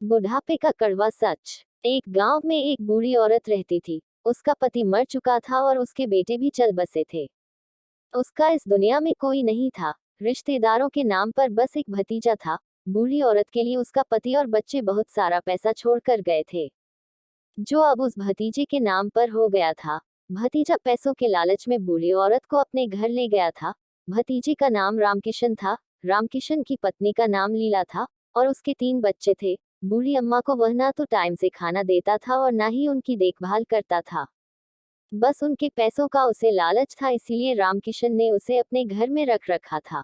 बुढ़ापे का कड़वा सच। एक गांव में एक बूढ़ी औरत रहती थी। उसका पति मर चुका था और उसके बेटे भी चल बसे थे। उसका इस दुनिया में कोई नहीं था। रिश्तेदारों के नाम पर बस एक भतीजा था। बूढ़ी औरत के लिए उसका पति और बच्चे बहुत सारा पैसा छोड़कर गए थे, जो अब उस भतीजे के नाम पर हो गया था। भतीजा पैसों के लालच में बूढ़ी औरत को अपने घर ले गया था। भतीजे का नाम रामकिशन था। रामकिशन की पत्नी का नाम लीला था और उसके 3 बच्चे थे। बूढ़ी अम्मा को वह ना तो टाइम से खाना देता था और ना ही उनकी देखभाल करता था। बस उनके पैसों का उसे लालच था, इसीलिए रामकिशन ने उसे अपने घर में रख रखा था।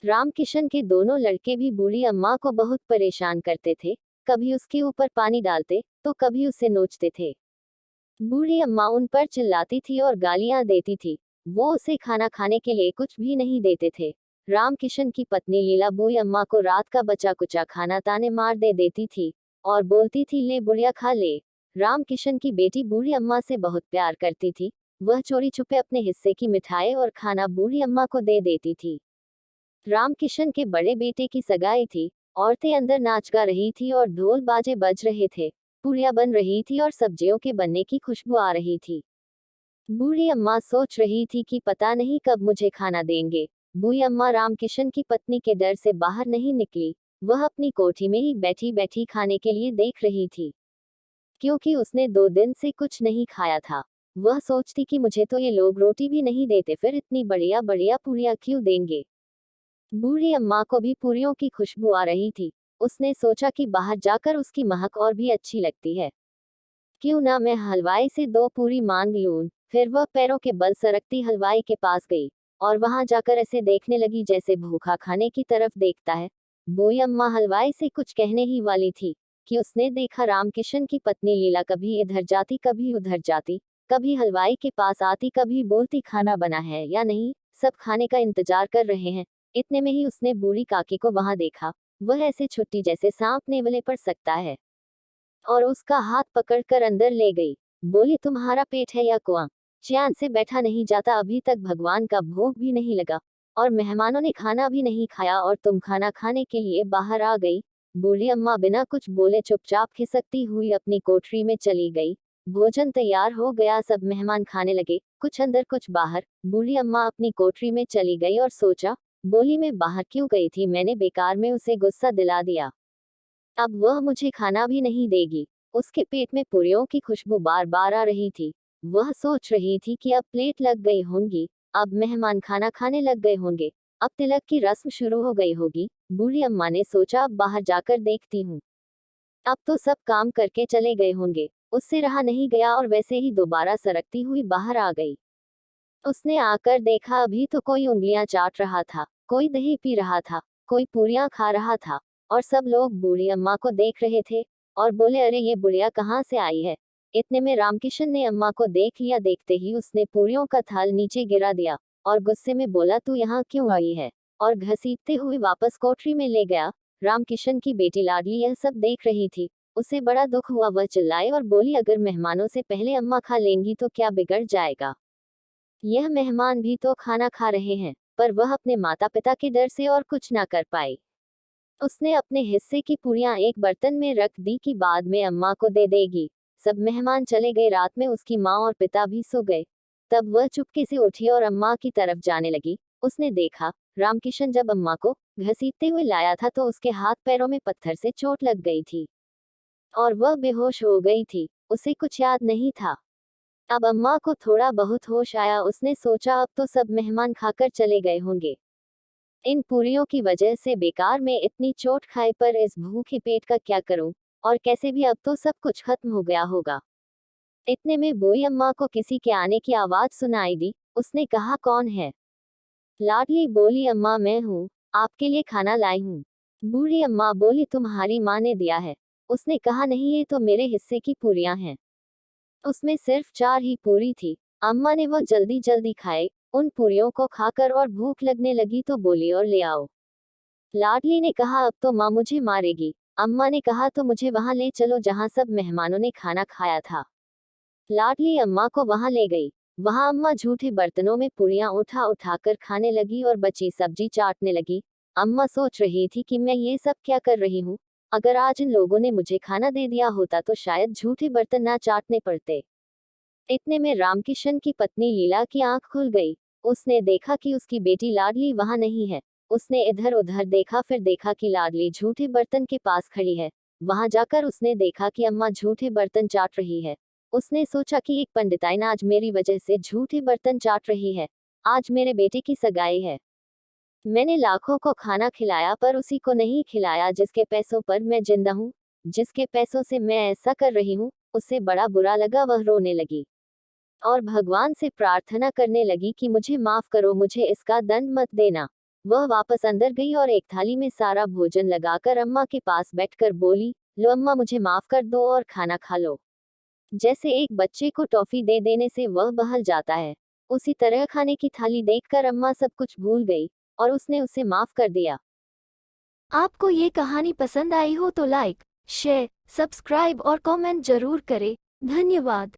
रामकिशन के दोनों लड़के भी बूढ़ी अम्मा को बहुत परेशान करते थे। कभी उसके ऊपर पानी डालते तो कभी उसे नोचते थे। बूढ़ी अम्मा उन पर चिल्लाती थी और गालियां देती थी। वो उसे खाना खाने के लिए कुछ भी नहीं देते थे। रामकिशन की पत्नी लीला बूढ़ी अम्मा को रात का बचा कुचा खाना ताने मार दे देती थी और बोलती थी, ले बुढ़िया खा ले। रामकिशन की बेटी बूढ़ी अम्मा से बहुत प्यार करती थी। वह चोरी छुपे अपने हिस्से की मिठाई और खाना बूढ़ी अम्मा को दे देती थी। रामकिशन के बड़े बेटे की सगाई थी। औरतें अंदर नाच गा रही थी और ढोल बाजे बज रहे थे। पूरियां बन रही थी और सब्जियों के बनने की खुशबू आ रही थी। बूढ़ी अम्मा सोच रही थी कि पता नहीं कब मुझे खाना देंगे। बूढ़ी अम्मा रामकिशन की पत्नी के डर से बाहर नहीं निकली। वह अपनी कोठी में ही बैठी बैठी खाने के लिए देख रही थी, क्योंकि उसने 2 दिन से कुछ नहीं खाया था। वह सोचती कि मुझे तो ये लोग रोटी भी नहीं देते, फिर इतनी बढ़िया बढ़िया पूरियां क्यों देंगे। बूढ़ी अम्मा को भी पूरियों की खुशबू आ रही थी। उसने सोचा कि बाहर जाकर उसकी महक और भी अच्छी लगती है, क्यों ना मैं हलवाई से 2 पूरी मांग लूं। फिर वह पैरों के बल सरकती हलवाई के पास गई और वहां जाकर ऐसे देखने लगी जैसे भूखा खाने की तरफ देखता है। बूढ़ी अम्मा हलवाई से कुछ कहने ही वाली थी कि उसने देखा रामकिशन की पत्नी लीला कभी इधर जाती कभी उधर जाती, कभी हलवाई के पास आती, कभी बोलती खाना बना है या नहीं, सब खाने का इंतजार कर रहे हैं। इतने में ही उसने बूढ़ी काकी को वहां देखा। वह ऐसे छुट्टी जैसे सांप नेवले पड़ सकता है और उसका हाथ पकड़कर अंदर ले गई। बोली, तुम्हारा पेट है या कुआं? चैन से बैठा नहीं जाता, अभी तक भगवान का भोग भी नहीं लगा और मेहमानों ने खाना भी नहीं खाया और तुम खाना खाने के लिए बाहर आ गई। बूढ़ी अम्मा बिना कुछ बोले चुपचाप खिसकती हुई अपनी कोठरी में चली गई। भोजन तैयार हो गया, सब मेहमान खाने लगे, कुछ अंदर कुछ बाहर। बूढ़ी अम्मा अपनी कोठरी में चली गई और सोचा, बोली, मैं बाहर क्यों गई थी, मैंने बेकार में उसे गुस्सा दिला दिया। अब वह मुझे खाना भी नहीं देगी। उसके पेट में पूरियों की खुशबू बार बार आ रही थी। वह सोच रही थी कि अब प्लेट लग गई होंगी, अब मेहमान खाना खाने लग गए होंगे, अब तिलक की रस्म शुरू हो गई होगी। बूढ़ी अम्मा ने सोचा, अब बाहर जाकर देखती हूँ, अब तो सब काम करके चले गए होंगे। उससे रहा नहीं गया और वैसे ही दोबारा सरकती हुई बाहर आ गई। उसने आकर देखा, अभी तो कोई उंगलियां चाट रहा था, कोई दही पी रहा था, कोई पूरियां खा रहा था और सब लोग बूढ़ी अम्मा को देख रहे थे और बोले, अरे ये बुढ़िया कहाँ से आई है। इतने में रामकिशन ने अम्मा को देख लिया। देखते ही उसने पूरियों का थाल नीचे गिरा दिया और गुस्से में बोला, तू यहाँ क्यों आई है, और घसीटते हुए वापस कोठरी में ले गया। रामकिशन की बेटी लाडली यह सब देख रही थी। उसे बड़ा दुख हुआ। वह चिल्लाई और बोली, अगर मेहमानों से पहले अम्मा खा लेंगी तो क्या बिगड़ जाएगा। यह मेहमान भी तो खाना खा रहे हैं। पर वह अपने माता पिता के डर से और कुछ ना कर पाई। उसने अपने हिस्से की पूरियां एक बर्तन में रख दी कि बाद में अम्मा को दे देगी। सब मेहमान चले गए। रात में उसकी माँ और पिता भी सो गए। तब वह चुपके से उठी और अम्मा की तरफ जाने लगी। उसने देखा, रामकिशन जब अम्मा को घसीटते हुए लाया था तो उसके हाथ पैरों में पत्थर से चोट लग गई थी और वह बेहोश हो गई थी। उसे कुछ याद नहीं था। अब अम्मा को थोड़ा बहुत होश आया। उसने सोचा, अब तो सब मेहमान खाकर चले गए होंगे, इन पूरियों की वजह से बेकार में इतनी चोट खाए, पर इस भूखे पेट का क्या करूं, और कैसे भी अब तो सब कुछ खत्म हो गया होगा। इतने में बूढ़ी अम्मा को किसी के आने की आवाज सुनाई दी। उसने कहा, कौन है? लाडली बोली, अम्मा मैं हूँ, आपके लिए खाना लाई हूँ। बूढ़ी अम्मा बोली, तुम्हारी माँ ने दिया है? उसने कहा, नहीं, ये तो मेरे हिस्से की पूरियां हैं। उसमें सिर्फ 4 ही पूरी थी। अम्मा ने वो जल्दी जल्दी खाए। उन पूरियों को खाकर और भूख लगने लगी तो बोली, और ले आओ। लाडली ने कहा, अब तो माँ मुझे मारेगी। अम्मा ने कहा, तो मुझे वहां ले चलो जहां सब मेहमानों ने खाना खाया था। लाडली अम्मा को वहां ले गई। वहां अम्मा झूठे बर्तनों में पूरियां उठा उठाकर खाने लगी और बची सब्जी चाटने लगी। अम्मा सोच रही थी कि मैं ये सब क्या कर रही हूँ। अगर आज इन लोगों ने मुझे खाना दे दिया होता तो शायद झूठे बर्तन ना चाटने पड़ते। इतने में रामकिशन की पत्नी लीला की आंख खुल गई। उसने देखा कि उसकी बेटी लाडली वहां नहीं है। उसने इधर उधर देखा, फिर देखा कि लाडली झूठे बर्तन के पास खड़ी है। वहां जाकर उसने देखा कि अम्मा झूठे बर्तन चाट रही है। उसने सोचा कि एक पंडिताइन आज मेरी वजह से झूठे बर्तन चाट रही है। आज मेरे बेटे की सगाई है। मैंने लाखों को खाना खिलाया पर उसी को नहीं खिलाया जिसके पैसों पर मैं जिंदा हूँ। जिसके पैसों से मैं ऐसा कर रही हूँ, उसे बड़ा बुरा लगा। वह रोने लगी और भगवान से प्रार्थना करने लगी कि मुझे माफ करो, मुझे इसका दंड मत देना। वह वापस अंदर गई और एक थाली में सारा भोजन लगाकर अम्मा के पास बैठकर बोली, लो अम्मा, मुझे माफ कर दो और खाना खा लो। जैसे एक बच्चे को टॉफी दे देने से वह बहल जाता है, उसी तरह खाने की थाली देखकर अम्मा सब कुछ भूल गई और उसने उसे माफ कर दिया। आपको ये कहानी पसंद आई हो तो लाइक, शेयर, सब्सक्राइब और कमेंट जरूर करें। धन्यवाद।